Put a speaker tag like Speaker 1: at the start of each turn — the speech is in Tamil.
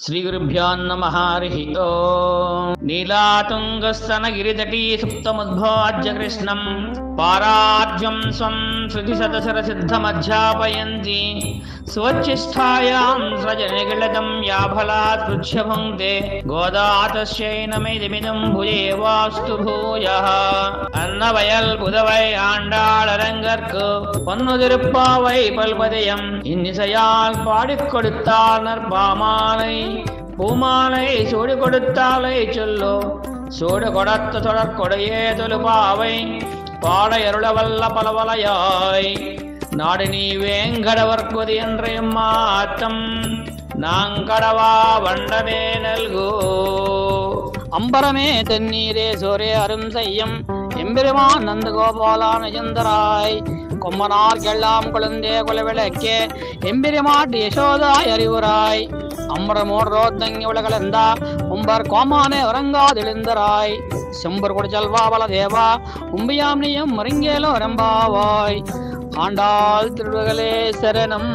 Speaker 1: श्रीगुरुभ्यो नमः हरिः ओम् नीलातुङ्गस्तनगिरितटी सुप्तमुद्भोज्य कृष्णं पारार्ज्यं स्वं श्रुतिशतशरसिद्धमध्यापयन्ति स्वच्छिष्ठायां स्रजनिगलितं याफलात् पृच्छ्य भुङ्क्ते गोदा तस्यै नमिदमिदं भुजे वास्तु भूयः अन्नवयल पुदவை ஆண்டாள் அரங்கற்கு பொன்னுதிருப்பாவை பல்பதியம் இன்னிசையால் பாடிக் கொடுத்தார் நற்பாமாலை பூமாலை சூடு கொடுத்தாலை சொல்லோ சூடு கொடுத்த தொடர்கொடையே தொழுபாவை பாடையருளவல்ல பலவலையாய் நாடு நீ வேங்கடவர்க்குது என்ற மாத்தம் நாங்கடவா வண்டமே நல்கோ அம்பரமே தென்னீரே சோரே அரும் செய்யம் எம்பெருமான் நந்தகோபாலா நஜந்தராய் கொம்பனார்கெல்லாம் குழந்தே குலவிளக்கே எம்பெருமாட்டு யசோதாய் அறிவுராய் அம்பரமோட்ரோத்தங்கி உலகளந்தா உம்பர் கோமானே உறங்காதெழுந்தராய் செம்பர் குடிச்சல்வா பல தேவா உம்பியாம் நீயும் மருங்கேலோ ரம்பாவாய் ஆண்டாள் திருடுகளே சரணம்.